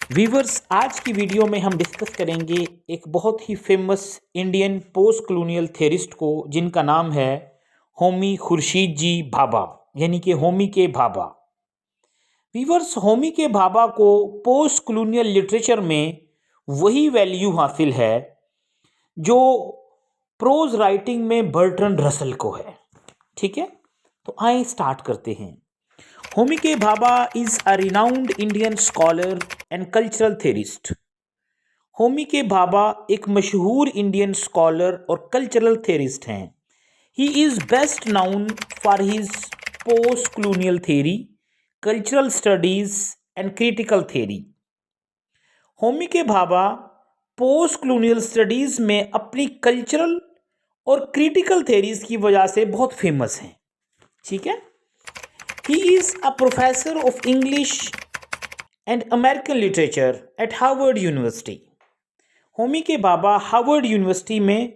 Viewers, आज की video में हम डिस्कस करेंगे एक बहुत ही famous Indian post colonial theorist को, जिनका नाम है होमी खुर्शीद जी भाभा, यानी कि Homi K Bhabha. Viewers, Homi K Bhabha को पोस्ट कॉलोनियल लिटरेचर में वही वैल्यू हासिल है जो प्रोज राइटिंग में बर्ट्रैंड रसल को है। ठीक है, तो आइए स्टार्ट करते हैं। Homi K Bhabha is a renowned Indian scholar and cultural theorist. Homi K Bhabha एक मशहूर इंडियन स्कॉलर और कल्चरल थेरिस्ट हैं। He is best noun for his post colonial theory, cultural studies and critical theory. Homi K Bhabha post colonial studies में अपनी cultural और critical theories की वजह से बहुत फेमस हैं। ठीक है, he is a professor of English and American literature at Harvard University. Homi K Bhabha Harvard university में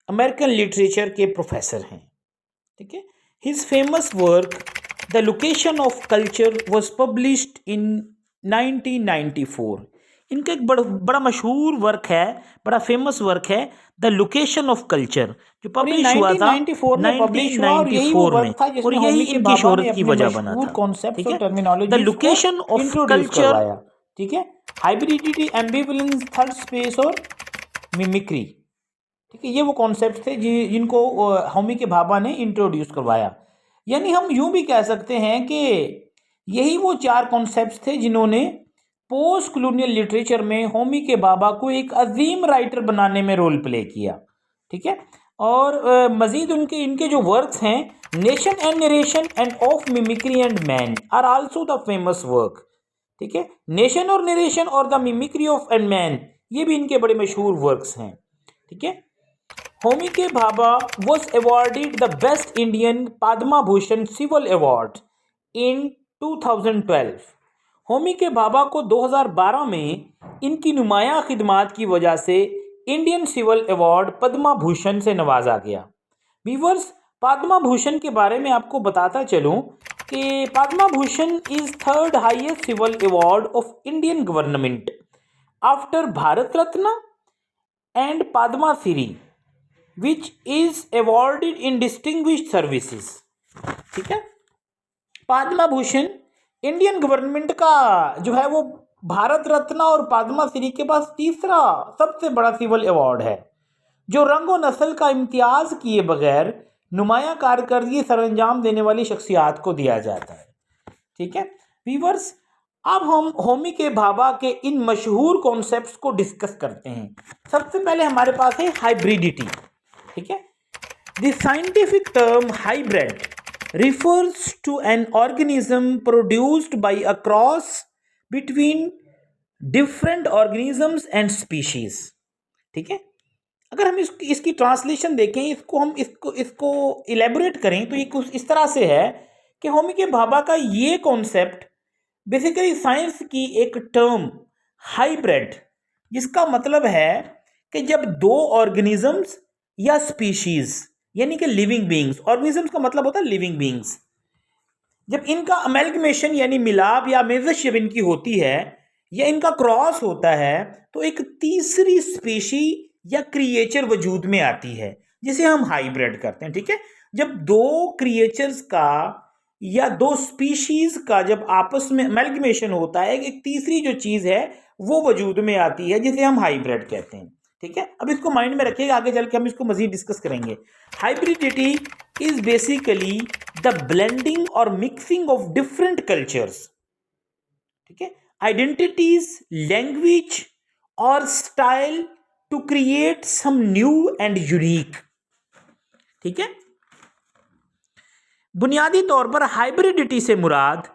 अमेरिकन लिटरेचर के प्रोफेसर हैं। ठीक है, his famous work the location of culture was published in 1994। इनका एक बड़ा मशहूर वर्क है, बड़ा फेमस वर्क है, द लोकेशन ऑफ कल्चर, जो पब्लिश हुआ था 1994 में, और यही इनकी शोहरत की वजह बना था। कॉन्सेप्ट्स और terminology the location of culture, ठीक है, हाइब्रिडिटी, एम्बिवलेंस, थर्ड स्पेस और मिमिक्री। ठीक है, ये वो कॉन्सेप्ट थे जिनको होमी के भाभा ने इंट्रोड्यूस करवाया। यानी हम यूं भी कह सकते हैं कि यही वो चार कॉन्सेप्ट्स थे जिन्होंने पोस्ट कॉलोनियल लिटरेचर में होमी के भाभा को एक अजीम राइटर बनाने में रोल प्ले किया। ठीक है, और मजीद इनके जो वर्क्स हैं, nation and narration and of mimicry and man are also the famous work. ठीक है, नेशन और नरेशन और the mimicry of and man, ये भी इनके बड़े मशहूर वर्क्स हैं। ठीक है, Homi K Bhabha was awarded the best Indian Padma Bhushan civil award in 2012। Homi K Bhabha को 2012 में इनकी नुमाया खिदमात की वजह से Indian civil award Padma Bhushan से नवाजा गया। व्यूअर्स, पद्मा भूषण के बारे में आपको बताता चलूं कि Padma Bhushan is third highest civil award of Indian government after Bharat Ratna and Padma Shri, which is awarded in distinguished services. ठीक है, पद्मा भूषण इंडियन गवर्नमेंट का जो है वो भारत रत्न और पद्मा श्री के पास तीसरा सबसे बड़ा सिविल अवार्ड है, जो रंग और नस्ल का इम्तियाज किए बगैर नुमाया कारकर्दगी सरअंजाम देने वाली शख्सियात को दिया जाता है। ठीक है व्यूअर्स, अब हम होमी के भाभा के इन मशहूर कॉन्सेप्ट्स को डिस्कस करते हैं। सबसे पहले हमारे पास है हाइब्रिडिटी। ठीक है, the scientific term hybrid refers to an organism produced by a cross between different organisms and species। ठीक है, अगर हम इसकी ट्रांसलेशन देखें, इसको इलेबोरेट करें तो ये कुछ इस तरह से है कि होमी के भाभा का ये कॉन्सेप्ट बेसिकली साइंस की एक टर्म हाइब्रिड, जिसका मतलब है कि जब दो ऑर्गेनिजम्स या स्पीशीज, यानी कि लिविंग बींग्स, ऑर्गेनिजम्स का मतलब होता है लिविंग बींग्स, जब इनका अमेल्गमेशन यानी मिलाप या मेजरशिप इनकी होती है या इनका क्रॉस होता है, तो एक तीसरी स्पीशी या क्रिएचर वजूद में आती है, जिसे हम हाइब्रिड करते हैं। ठीक है, जब दो क्रिएचर्स का या दो स्पीशीज का जब आपस में अमेल्गमेशन होता है, एक तीसरी जो चीज है वो वजूद में आती है, जिसे हम हाइब्रिड कहते हैं। ठीक है, अब इसको माइंड में रखिएगा, आगे चल के हम इसको मजीद डिस्कस करेंगे। Hybridity is basically the blending और मिक्सिंग ऑफ डिफरेंट कल्चर्स, ठीक है, आइडेंटिटीज, लैंग्वेज और style to create some new and unique. ठीक है, बुनियादी तौर पर हाइब्रिडिटी से मुराद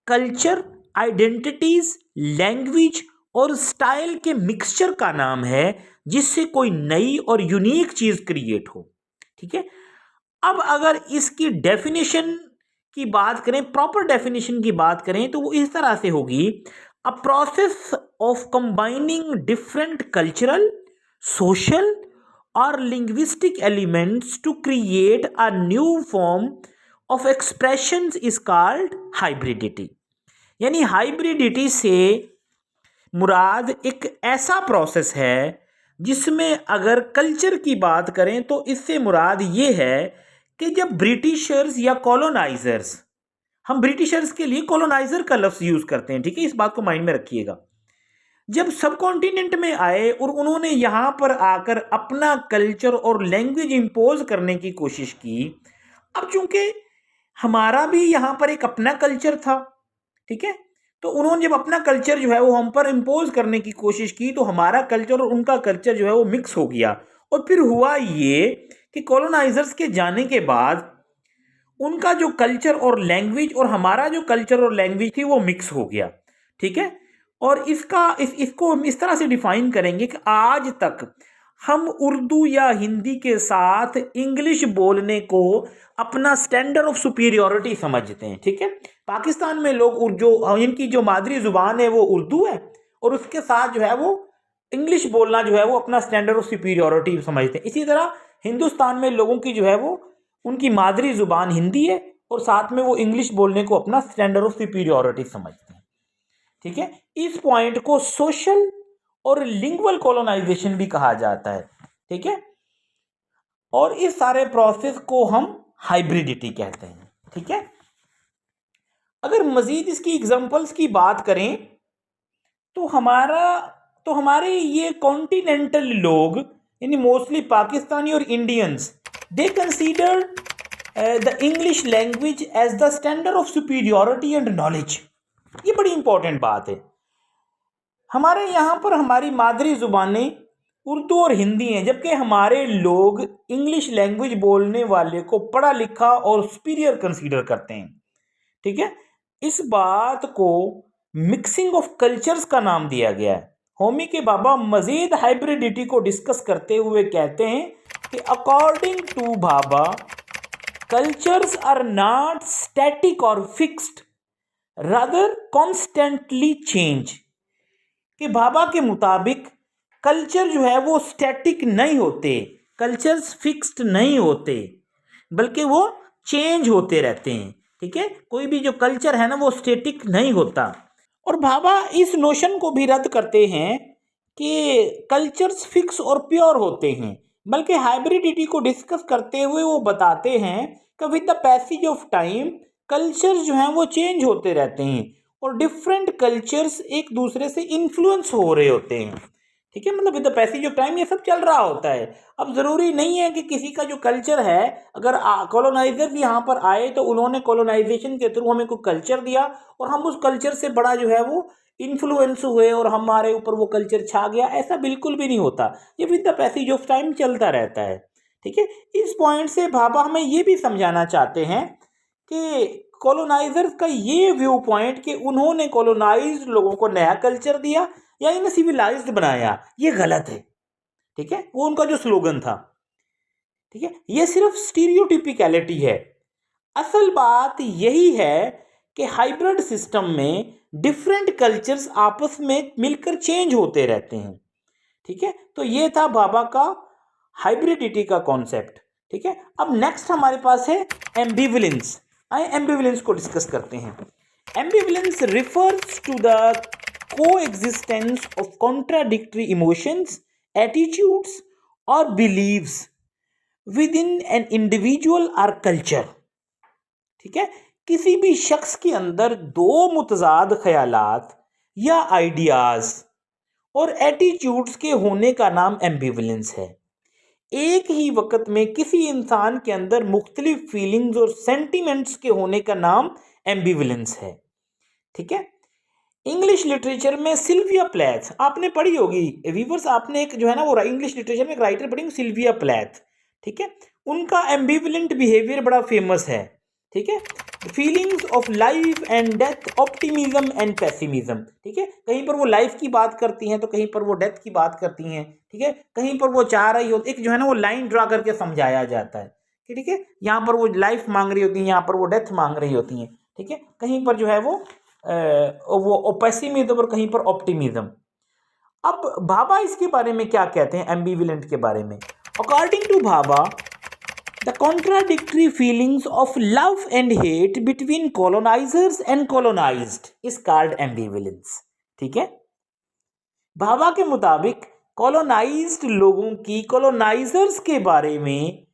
कल्चर, आइडेंटिटीज, लैंग्वेज और स्टाइल के मिक्सचर का नाम है, जिससे कोई नई और यूनिक चीज क्रिएट हो। ठीक है, अब अगर इसकी डेफिनेशन की बात करें, प्रॉपर डेफिनेशन की बात करें, तो वो इस तरह से होगी: a process of combining different cultural, social और linguistic elements to create a new form of expression is called hybridity. यानी हाइब्रिडिटी से मुराद एक ऐसा प्रोसेस है जिसमें अगर कल्चर की बात करें तो इससे मुराद ये है कि जब ब्रिटिशर्स या कॉलोनाइजर्स, हम ब्रिटिशर्स के लिए कॉलोनाइजर का लफ्ज़ यूज़ करते हैं, ठीक है, इस बात को माइंड में रखिएगा। जब सब कॉन्टिनेंट में आए और उन्होंने यहाँ पर आकर अपना कल्चर और लैंग्वेज इम्पोज करने की कोशिश की, अब चूंकि हमारा भी यहाँ पर एक अपना कल्चर था, ठीक है, तो उन्होंने जब अपना कल्चर जो है वो हम पर इम्पोज करने की कोशिश की तो हमारा कल्चर और उनका कल्चर जो है वो मिक्स हो गया। और फिर हुआ ये कि कॉलोनाइजर्स के जाने के बाद उनका जो कल्चर और लैंग्वेज और हमारा जो कल्चर और लैंग्वेज थी वो मिक्स हो गया, ठीक है। और इसको हम इस तरह से डिफाइन करेंगे कि आज तक हम उर्दू या हिंदी के साथ इंग्लिश बोलने को अपना स्टैंडर्ड ऑफ सुपीरियोरिटी समझते हैं, ठीक है। पाकिस्तान में लोग जो इनकी जो मादरी ज़ुबान है वो उर्दू है और उसके साथ जो है वो इंग्लिश बोलना जो है वो अपना स्टैंडर्ड ऑफ सुपीरियोरिटी समझते हैं। इसी तरह हिंदुस्तान में लोगों की जो है वो उनकी मादरी ज़ुबान हिंदी है और साथ में वो इंग्लिश बोलने को अपना स्टैंडर्ड ऑफ सुपीरियोरिटी समझते हैं, ठीक है। इस पॉइंट को सोशल और लिंग्वल कॉलोनाइजेशन भी कहा जाता है, ठीक है। और इस सारे प्रोसेस को हम हाइब्रिडिटी कहते हैं, ठीक है। अगर मजीद इसकी एग्जांपल्स की बात करें तो हमारे ये कॉन्टिनेंटल लोग यानी मोस्टली पाकिस्तानी और Indians, they consider the English language as the standard of superiority and knowledge. ये बड़ी इंपॉर्टेंट बात है। हमारे यहाँ पर हमारी मादरी ज़ुबानें उर्दू और हिंदी हैं, जबकि हमारे लोग इंग्लिश लैंग्वेज बोलने वाले को पढ़ा लिखा और सुपीरियर कंसीडर करते हैं, ठीक है। इस बात को मिक्सिंग ऑफ कल्चर्स का नाम दिया गया है। होमी के भाभा मजीद हाइब्रिडिटी को डिस्कस करते हुए कहते हैं कि according to Bhabha cultures are not static और फिक्स्ड, रादर कॉन्स्टेंटली चेंज। कि भाभा के मुताबिक कल्चर जो है वो स्टैटिक नहीं होते, कल्चर्स फिक्स्ड नहीं होते, बल्कि वो चेंज होते रहते हैं, ठीक है। कोई भी जो कल्चर है ना वो स्टैटिक नहीं होता। और भाभा इस नोशन को भी रद्द करते हैं कि कल्चर्स फिक्स और प्योर होते हैं, बल्कि हाइब्रिडिटी को डिस्कस करते हुए वो बताते हैं कि with the passage of time culture जो हैं वो चेंज होते रहते हैं और डिफरेंट कल्चर्स एक दूसरे से इन्फ्लुएंस हो रहे होते हैं, ठीक है। मतलब with the passage of time ये सब चल रहा होता है। अब ज़रूरी नहीं है कि किसी का जो कल्चर है, अगर कॉलोनाइजर्स यहाँ पर आए तो उन्होंने कॉलोनाइजेशन के थ्रू हमें कोई कल्चर दिया और हम उस कल्चर से बड़ा जो है वो इन्फ्लुएंस हुए और हमारे ऊपर वो कल्चर छा गया, ऐसा बिल्कुल भी नहीं होता। ये with the passage of time चलता रहता है, ठीक है। इस पॉइंट से भाभा हमें ये भी समझाना चाहते हैं कि कॉलोनाइजर्स का ये व्यू पॉइंट कि उन्होंने कॉलोनाइज्ड लोगों को नया कल्चर दिया या इन्हें सिविलाइज्ड बनाया, ये गलत है, ठीक है। वो उनका जो स्लोगन था, ठीक है, ये सिर्फ स्टीरियोटिपिकलिटी है। असल बात यही है कि हाइब्रिड सिस्टम में डिफरेंट कल्चर्स आपस में मिलकर चेंज होते रहते हैं, ठीक है। तो ये था भाभा का हाइब्रिडिटी का कॉन्सेप्ट, ठीक है। अब नेक्स्ट हमारे पास है एम्बिवलेंस। आइए एम्बिवलेंस को डिस्कस करते हैं। Ambivalence refers to the coexistence of contradictory emotions, attitudes और beliefs within an individual और कल्चर, ठीक है। किसी भी शख्स के अंदर दो मुतजाद ख्यालात या आइडियाज़ और एटीट्यूड्स के होने का नाम एम्बिवलेंस है। एक ही वक्त में किसी इंसान के अंदर मुख्तलिफ फीलिंग्स और सेंटिमेंट्स के होने का नाम एम्बिवलेंस है, ठीक है। इंग्लिश लिटरेचर में सिल्विया प्लैथ आपने पढ़ी होगी वीवर्स, आपने एक जो है ना वो इंग्लिश लिटरेचर में एक राइटर पढ़ी सिल्विया प्लैथ, ठीक है। उनका एम्बिवलेंट बिहेवियर बड़ा फेमस है, ठीक है। Feelings of life and death, optimism and pessimism, ठीक है। कहीं पर वो लाइफ की बात करती हैं तो कहीं पर वो डेथ की बात करती हैं, ठीक है। कहीं पर वो चाह रही होती, एक जो है ना वो लाइन ड्रा करके समझाया जाता है, ठीक है। यहाँ पर वो लाइफ मांग रही होती हैं, यहाँ पर वो डेथ मांग रही होती हैं, ठीक है। कहीं पर जो है वो पेसिमिज्म और कहीं पर ऑप्टिमिज्म। अब भाभा इसके बारे में क्या कहते हैं एम्बिवलेंट के बारे में। According to Bhabha the contradictory feelings of love and hate between colonizers and colonized is called ambivalence, ठीक है। भाभा के मुताबिक कॉलोनाइज्ड लोगों की कॉलोनाइजर्स के बारे में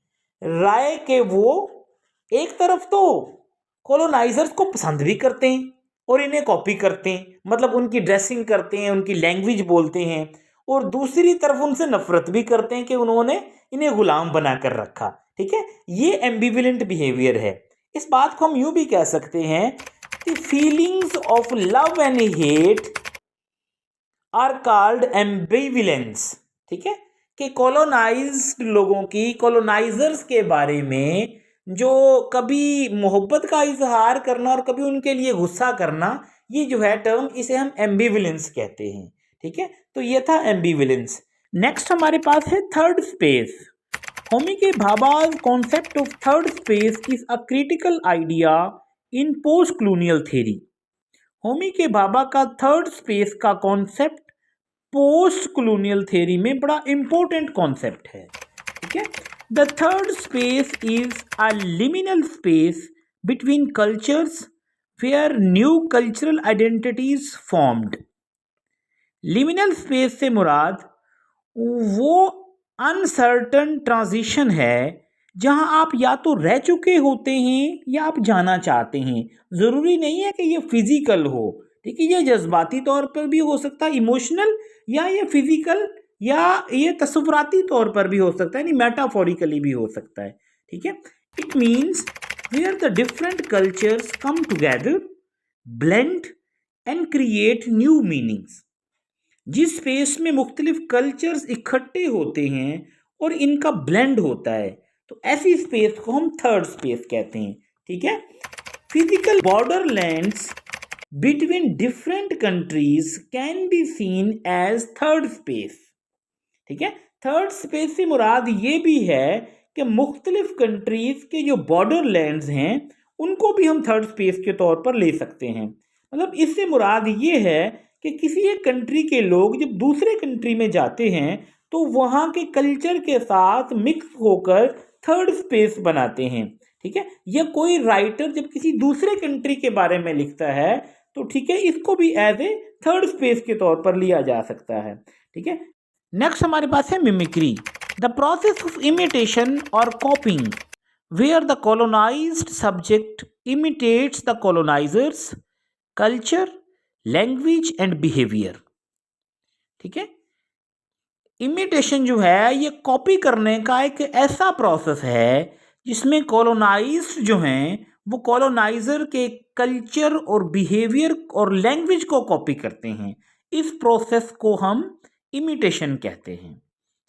राय के वो एक तरफ तो कॉलोनाइजर्स को पसंद भी करते हैं और इन्हें कॉपी करते हैं, मतलब उनकी ड्रेसिंग करते हैं, उनकी लैंग्वेज बोलते हैं, और दूसरी तरफ उनसे नफरत भी करते हैं कि उन्होंने इन्हें गुलाम बना कर रखा। ठीक है, ये एम्बिवेलेंट बिहेवियर है। इस बात को हम यूं भी कह सकते हैं कि feelings of love and hate are called ambivalence. ठीक है, कि कॉलोनाइज्ड लोगों की कॉलोनाइजर्स के बारे में जो कभी मोहब्बत का इजहार करना और कभी उनके लिए गुस्सा करना, ये जो है टर्म, इसे हम एम्बिवेलेंस कहते हैं। ठीक है, तो ये था एम्बिवेलेंस। नेक्स्ट हमारे पास है third space. Homi K Bhabha's concept of third space is a critical idea in post colonial theory. Homi K Bhabha का थर्ड स्पेस का कॉन्सेप्ट पोस्ट कॉलोनियल थ्योरी में बड़ा इंपॉर्टेंट कॉन्सेप्ट है। ठीक है, the third space is a liminal space between cultures where new cultural identities formed. Liminal space से मुराद वो अनसर्टन ट्रांजिशन है जहां आप या तो रह चुके होते हैं या आप जाना चाहते हैं। ज़रूरी नहीं है कि ये फिजिकल हो। ठीक है, ये जज्बाती तौर पर भी हो सकता है, इमोशनल, या ये फिजिकल, या ये तस्वुराती तौर पर भी हो सकता है, यानी मेटाफोरिकली भी हो सकता है। ठीक है, it means where the different cultures come together, blend and create new meanings. जिस स्पेस में मुख्तलिफ कल्चर्स इकट्ठे होते हैं और इनका ब्लेंड होता है, तो ऐसी स्पेस को हम थर्ड स्पेस कहते हैं। ठीक है, physical border lands between different countries can be seen as third space. ठीक है, थर्ड स्पेस से मुराद ये भी है कि मुख्तलिफ कंट्रीज के जो बॉर्डर लैंड्स हैं उनको भी हम थर्ड स्पेस के तौर पर ले सकते हैं। मतलब इससे मुराद ये है कि किसी एक कंट्री के लोग जब दूसरे कंट्री में जाते हैं तो वहाँ के कल्चर के साथ मिक्स होकर थर्ड स्पेस बनाते हैं। ठीक है, या कोई राइटर जब किसी दूसरे कंट्री के बारे में लिखता है तो ठीक है, इसको भी एज ए थर्ड स्पेस के तौर पर लिया जा सकता है। ठीक है, नेक्स्ट हमारे पास है mimicry, the process of imitation और copying where the colonised subject imitates the coloniser's culture, language and behaviour. ठीक है, इमिटेशन जो है ये कॉपी करने का एक ऐसा प्रोसेस है जिसमें कॉलोनाइज्ड जो हैं वो कॉलोनाइजर के कल्चर और बिहेवियर और लैंग्वेज को कॉपी करते हैं। इस प्रोसेस को हम इमिटेशन कहते हैं।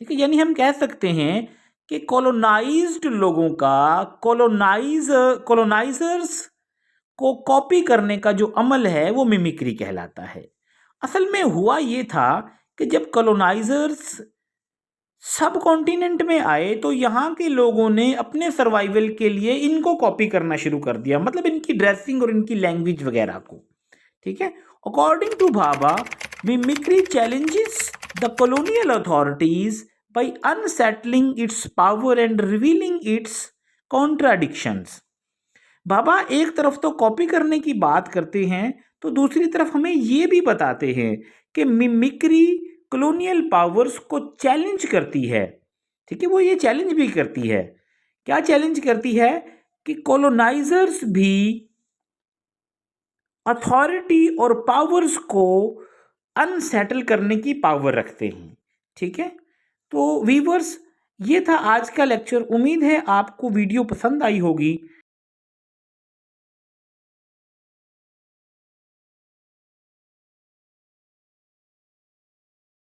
ठीक है, यानी हम कह सकते हैं कि कॉलोनाइज्ड लोगों का कॉलोनाइजर्स को कॉपी करने का जो अमल है वो मिमिक्री कहलाता है। असल में हुआ ये था कि जब कॉलोनाइजर्स सब कॉन्टिनेंट में आए तो यहाँ के लोगों ने अपने सर्वाइवल के लिए इनको कॉपी करना शुरू कर दिया, मतलब इनकी ड्रेसिंग और इनकी लैंग्वेज वगैरह को। ठीक है, according to Bhabha, mimicry challenges the colonial authorities by unsettling its power and revealing its contradictions. Bhabha एक तरफ तो कॉपी करने की बात करते हैं तो दूसरी तरफ हमें ये भी बताते हैं कि मिमिक्री कॉलोनियल पावर्स को चैलेंज करती है। ठीक है, वो ये चैलेंज भी करती है, क्या चैलेंज करती है कि कॉलोनाइजर्स भी अथॉरिटी और पावर्स को अनसेटल करने की पावर रखते हैं। ठीक है, तो वीवर्स, ये था आज का लेक्चर। उम्मीद है आपको वीडियो पसंद आई होगी।